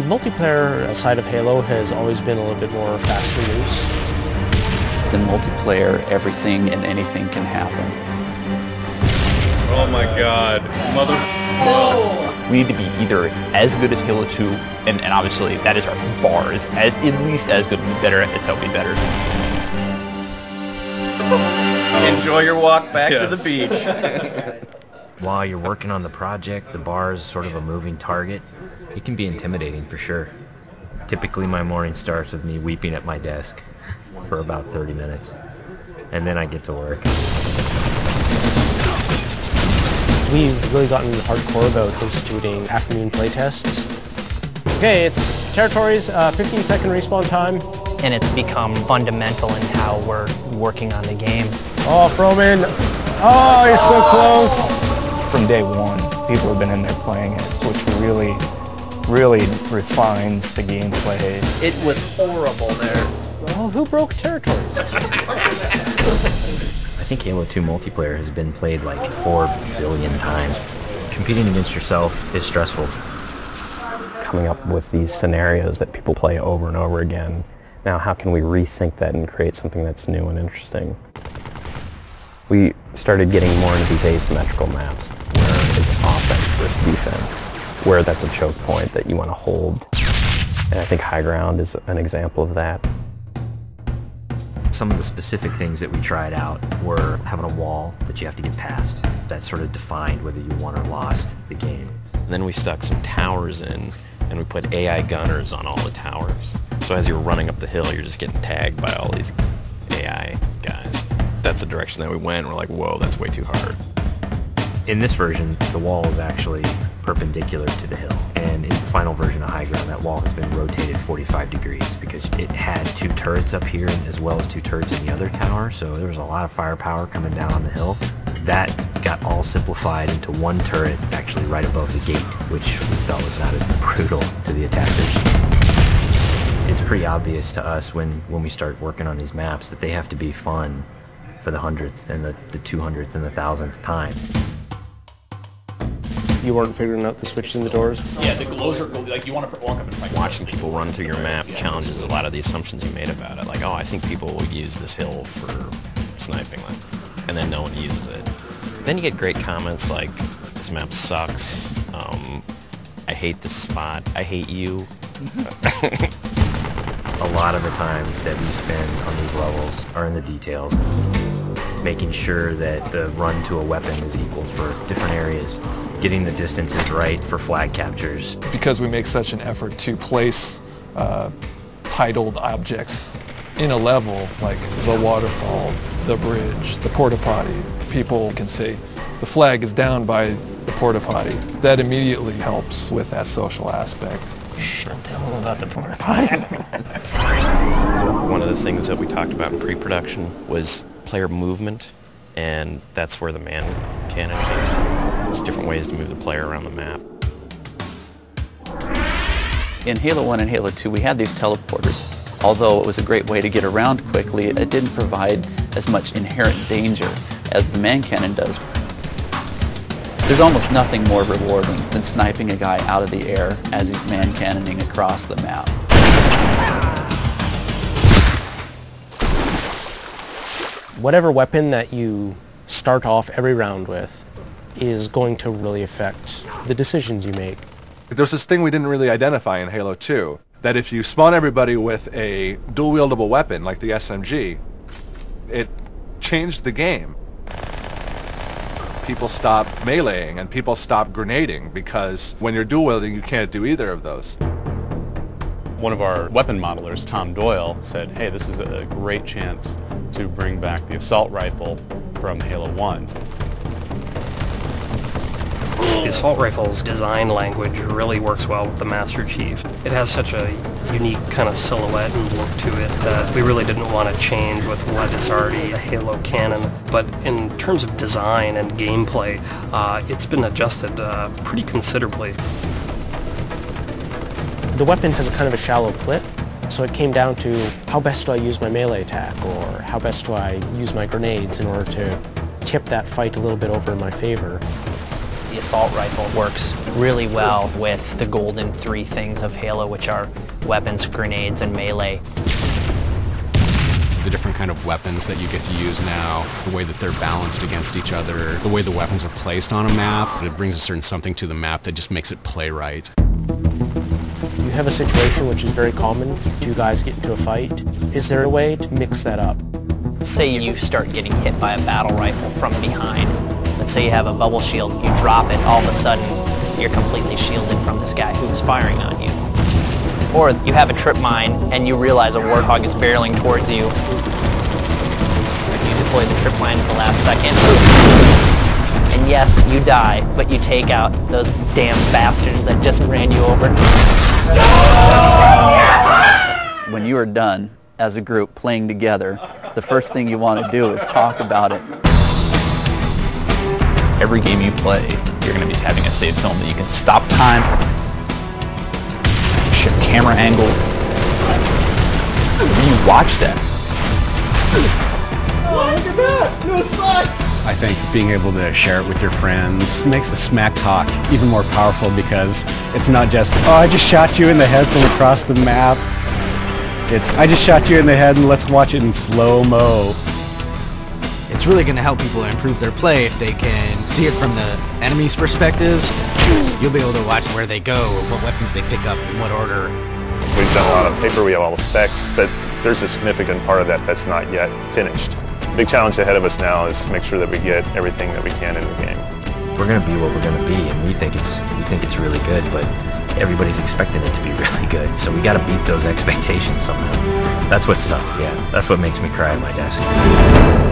multiplayer side of Halo has always been a little bit more fast and loose. In multiplayer, everything and anything can happen. Oh my god. Mother... Oh. We need to be either as good as Halo 2, and obviously that is our bar, is as at least as good, better as Halo be better. Enjoy your walk back to the beach. While you're working on the project, the bar is sort of a moving target. It can be intimidating for sure. Typically my morning starts with me weeping at my desk for about 30 minutes, and then I get to work. We've really gotten hardcore about instituting afternoon playtests. Okay, it's territories, 15-second respawn time. And it's become fundamental in how we're working on the game. Oh, Froman! Oh, you're so close! From day one, people have been in there playing it, which really refines the gameplay. It was horrible there. Oh, who broke territories? I think Halo 2 multiplayer has been played like 4 billion times. Competing against yourself is stressful. Coming up with these scenarios that people play over and over again. Now, how can we rethink that and create something that's new and interesting? We started getting more into these asymmetrical maps, where it's offense versus defense, where that's a choke point that you want to hold. And I think high ground is an example of that. Some of the specific things that we tried out were having a wall that you have to get past. That sort of defined whether you won or lost the game. And then we stuck some towers in, and we put AI gunners on all the towers. So as you're running up the hill, you're just getting tagged by all these AI guys. That's the direction that we went. We're like, whoa, that's way too hard. In this version, the wall is actually perpendicular to the hill. And in the final version of High Ground, that wall has been rotated 45 degrees because it had 2 turrets up here as well as 2 turrets in the other tower. So there was a lot of firepower coming down on the hill. That got all simplified into 1 turret actually right above the gate, which we felt was not as brutal to the attackers. It's pretty obvious to us when we start working on these maps that they have to be fun for the 100th and the 200th and the 1000th time. You weren't figuring out the switches in the doors? Yeah, the glows are like you want to walk up and fight. Watching people run through your map challenges a lot of the assumptions you made about it. Like, oh, I think people will use this hill for sniping, and then no one uses it. Then you get great comments like, this map sucks, I hate this spot, I hate you. A lot of the time that we spend on these levels are in the details, making sure that the run to a weapon is equal for different areas, getting the distances right for flag captures. Because we make such an effort to place titled objects in a level, like the waterfall, the bridge, the porta potty, people can say the flag is down by the porta potty. That immediately helps with that social aspect. Don't tell them about the porta potty. One of the things that we talked about in pre-production was player movement, and that's where the man cannon came from. There's different ways to move the player around the map. In Halo 1 and Halo 2, we had these teleporters. Although it was a great way to get around quickly, it didn't provide as much inherent danger as the man cannon does. There's almost nothing more rewarding than sniping a guy out of the air as he's man cannoning across the map. Whatever weapon that you start off every round with is going to really affect the decisions you make. There's this thing we didn't really identify in Halo 2, that if you spawn everybody with a dual-wieldable weapon like the SMG, it changed the game. People stop meleeing and people stop grenading because when you're dual-wielding you can't do either of those. One of our weapon modelers, Tom Doyle, said, hey, this is a great chance to bring back the assault rifle from Halo 1. The assault rifle's design language really works well with the Master Chief. It has such a unique kind of silhouette and look to it that we really didn't want to change with what is already a Halo cannon. But in terms of design and gameplay, it's been adjusted pretty considerably. The weapon has a kind of a shallow clip, so it came down to how best do I use my melee attack, or how best do I use my grenades in order to tip that fight a little bit over in my favor. The assault rifle works really well with the golden three things of Halo, which are weapons, grenades, and melee. The different kind of weapons that you get to use now, the way that they're balanced against each other, the way the weapons are placed on a map, it brings a certain something to the map that just makes it play right. You have a situation which is very common, two guys get into a fight. Is there a way to mix that up? Say you start getting hit by a battle rifle from behind. Let's say you have a bubble shield, you drop it, all of a sudden you're completely shielded from this guy who's firing on you. Or you have a trip mine and you realize a warthog is barreling towards you. You deploy the trip mine at the last second. And yes, you die, but you take out those damn bastards that just ran you over. When you are done as a group playing together, the first thing you want to do is talk about it. Every game you play, you're going to be having a save film that you can stop time, shift camera angles. When you watch that. Oh, look at that! No sucks! I think being able to share it with your friends makes the smack talk even more powerful, because it's not just, oh, I just shot you in the head from across the map. It's, I just shot you in the head and let's watch it in slow-mo. It's really going to help people improve their play if they can see it from the enemy's perspectives. You'll be able to watch where they go, what weapons they pick up, in what order. We've done a lot of paper, we have all the specs, but there's a significant part of that that's not yet finished. The big challenge ahead of us now is to make sure that we get everything that we can in the game. We're going to be what we're going to be, and we think it's really good, but everybody's expecting it to be really good, so we got to beat those expectations somehow. That's what's tough, yeah. That's what makes me cry at my desk.